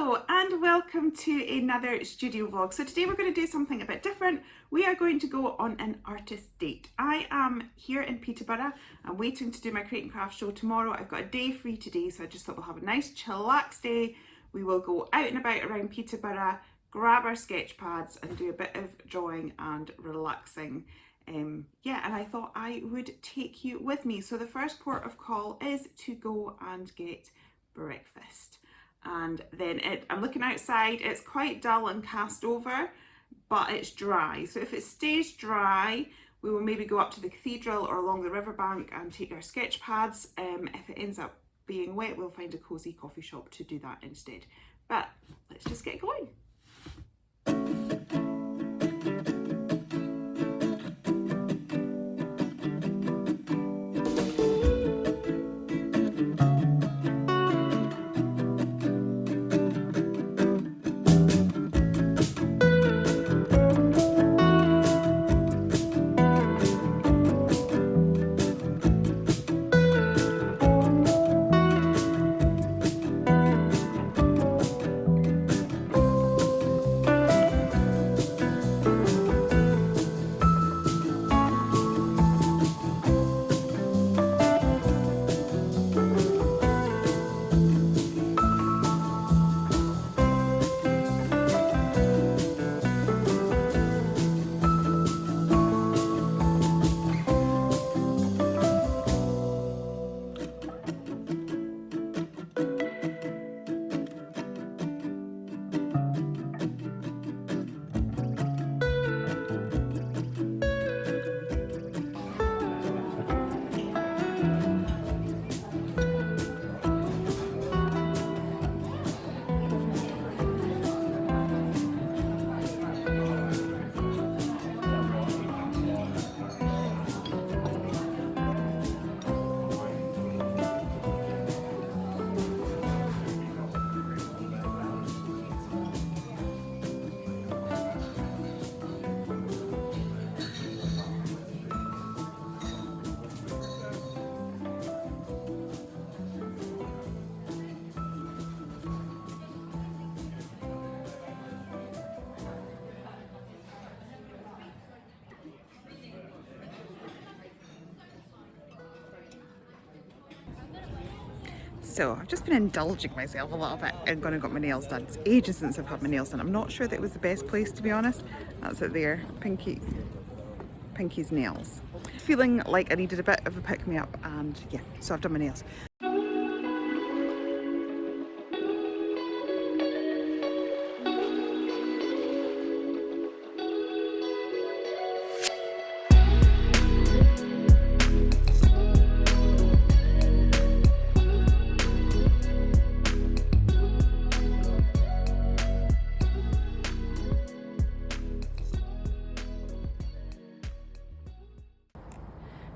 Hello and welcome to another studio vlog. So today we're going to do something a bit different. We are going to go on an artist date. I am here in Peterborough. I'm waiting to do my Create and Craft show tomorrow. I've got a day free today, so I just thought we'll have a nice chillax day. We will go out and about around Peterborough, grab our sketch pads and do a bit of drawing and relaxing. And I thought I would take you with me. So the first port of call is to go and get breakfast. And then I'm looking outside, it's quite dull and cast over, but it's dry. So if it stays dry, we will maybe go up to the cathedral or along the riverbank and take our sketch pads. If it ends up being wet, we'll find a cosy coffee shop to do that instead. But let's just get going. So I've just been indulging myself a little bit and gone and got my nails done. It's ages since I've had my nails done. I'm not sure that it was the best place, to be honest. That's it there, Pinky's nails. Feeling like I needed a bit of a pick-me-up, and yeah, so I've done my nails.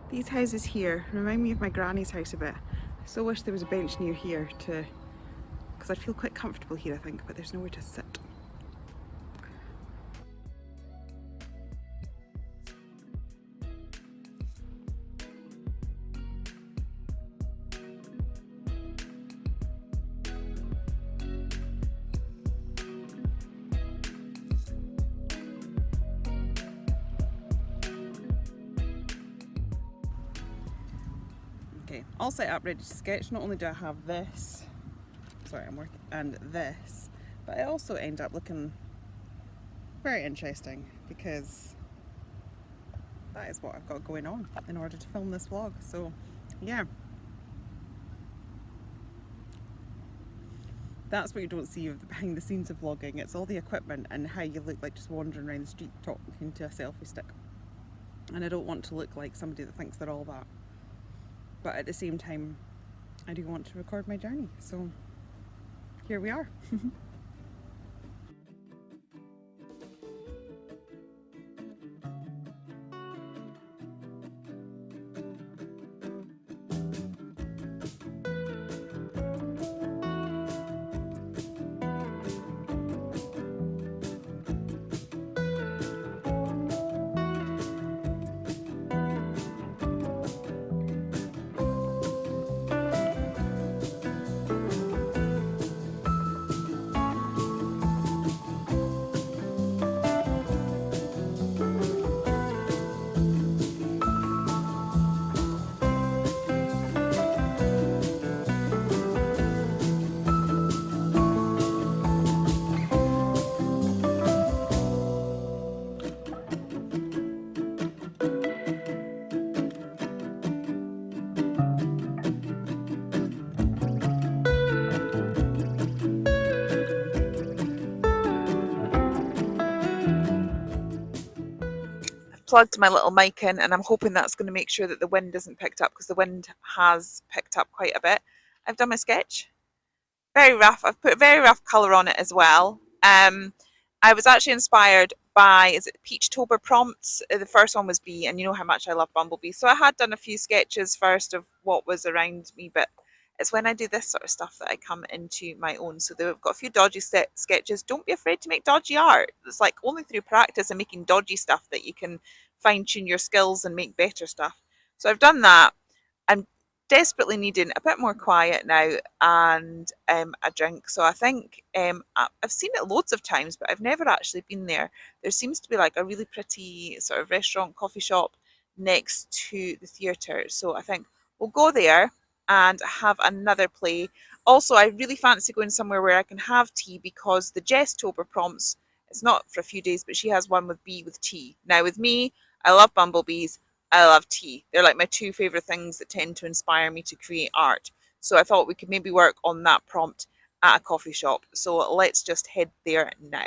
These houses here remind me of my granny's house a bit. I so wish there was a bench near here because I'd feel quite comfortable here, I think, but there's nowhere to sit. Okay, all set up, ready to sketch. Not only do I have this, and this, but I also end up looking very interesting because that is what I've got going on in order to film this vlog. So yeah, that's what you don't see of the behind the scenes of vlogging. It's all the equipment and how you look like just wandering around the street talking to a selfie stick. And I don't want to look like somebody that thinks they're all that. But at the same time, I do want to record my journey, so here we are. plugged my little mic in, and I'm hoping that's going to make sure that the wind isn't picked up, because the wind has picked up quite a bit. I've done my sketch. Very rough. I've put a very rough colour on it as well. I was actually inspired by, is it Peachtober prompts? The first one was bee, and you know how much I love bumblebees. So I had done a few sketches first of what was around me, but it's when I do this sort of stuff that I come into my own. So they've got a few dodgy sketches. Don't be afraid to make dodgy art. It's like only through practice and making dodgy stuff that you can fine tune your skills and make better stuff. So I've done that. I'm desperately needing a bit more quiet now, and a drink. So I think I've seen it loads of times, but I've never actually been there. There seems to be like a really pretty sort of restaurant, coffee shop next to the theatre. So I think we'll go there and have another play. Also, I really fancy going somewhere where I can have tea, because the Jesstober prompts, it's not for a few days, but she has one with bee with tea. Now, with me, I love bumblebees. I love tea. They're like my two favourite things that tend to inspire me to create art. So I thought we could maybe work on that prompt at a coffee shop. So let's just head there now.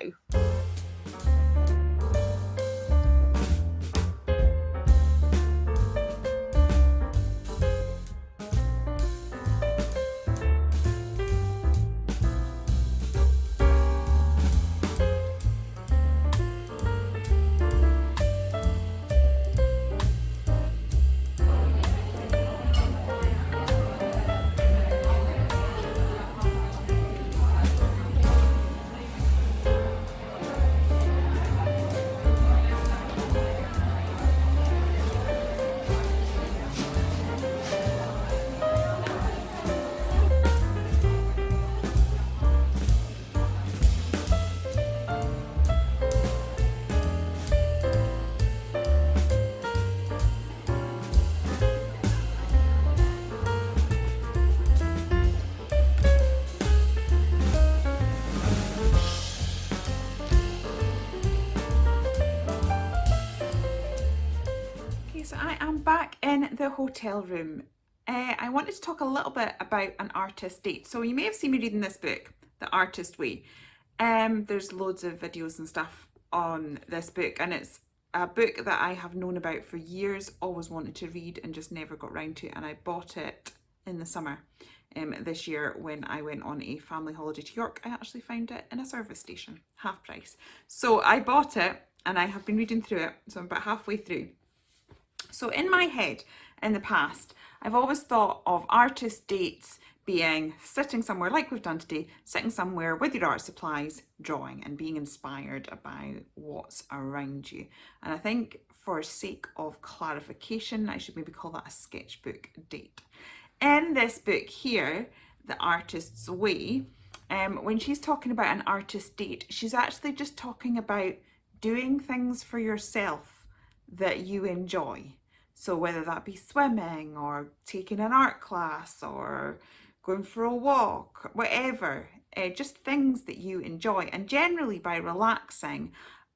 So I am back in the hotel room. I wanted to talk a little bit about an artist date. So you may have seen me reading this book, The Artist Way. There's loads of videos and stuff on this book, and it's a book that I have known about for years, always wanted to read and just never got round to, and I bought it in the summer this year when I went on a family holiday to York. I actually found it in a service station, half price. So I bought it and I have been reading through it, so I'm about halfway through. So in my head, in the past, I've always thought of artist dates being sitting somewhere like we've done today, sitting somewhere with your art supplies, drawing and being inspired about what's around you. And I think for sake of clarification, I should maybe call that a sketchbook date. In this book here, The Artist's Way, when she's talking about an artist date, she's actually just talking about doing things for yourself that you enjoy. So whether that be swimming or taking an art class or going for a walk, whatever, just things that you enjoy. And generally by relaxing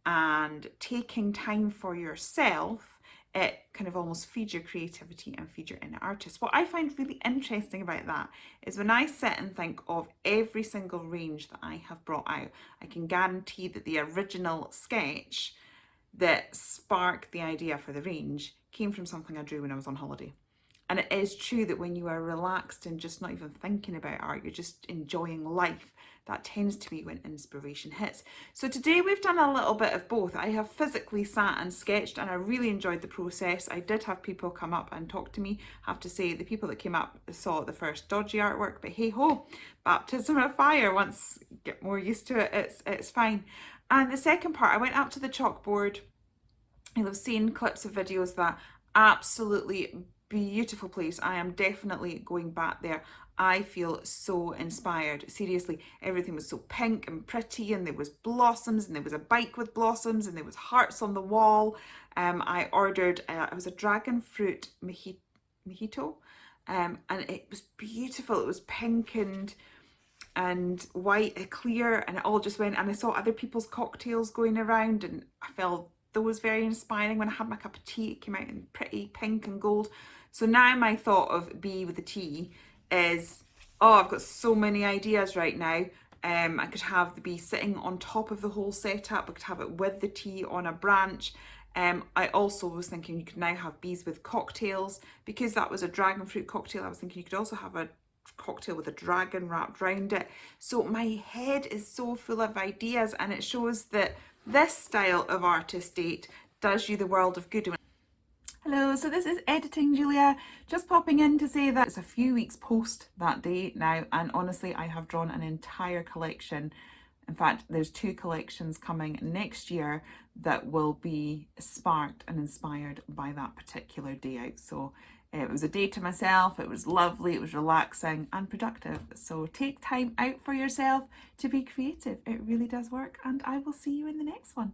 and taking time for yourself, it kind of almost feeds your creativity and feeds your inner artist. What I find really interesting about that is when I sit and think of every single range that I have brought out, I can guarantee that the original sketch that sparked the idea for the range came from something I drew when I was on holiday. And it is true that when you are relaxed and just not even thinking about art, you're just enjoying life, that tends to be when inspiration hits. So today we've done a little bit of both. I have physically sat and sketched and I really enjoyed the process. I did have people come up and talk to me. I have to say the people that came up saw the first dodgy artwork, but hey ho, baptism of fire. Once you get more used to it, it's fine. And the second part, I went up to the chalkboard. You'll have seen clips of videos that absolutely beautiful place. I am definitely going back there. I feel so inspired. Seriously, everything was so pink and pretty, and there was blossoms, and there was a bike with blossoms, and there was hearts on the wall. I ordered, it was a dragon fruit mojito, and it was beautiful. It was pink and white, clear, and it all just went. And I saw other people's cocktails going around, and I felt those very inspiring. When I had my cup of tea, it came out in pretty pink and gold. So now my thought of bee with the tea is, oh, I've got so many ideas right now. I could have the bee sitting on top of the whole setup. I could have it with the tea on a branch. I also was thinking you could now have bees with cocktails. Because that was a dragon fruit cocktail, I was thinking you could also have a cocktail with a dragon wrapped around it. So my head is so full of ideas, and it shows that this style of artist date does you the world of good. Hello, so this is Editing Julia, just popping in to say that it's a few weeks post that day now, and honestly I have drawn an entire collection. In fact, there's 2 collections coming next year that will be sparked and inspired by that particular day out. So it was a day to myself, it was lovely, it was relaxing and productive. So take time out for yourself to be creative. It really does work, and I will see you in the next one.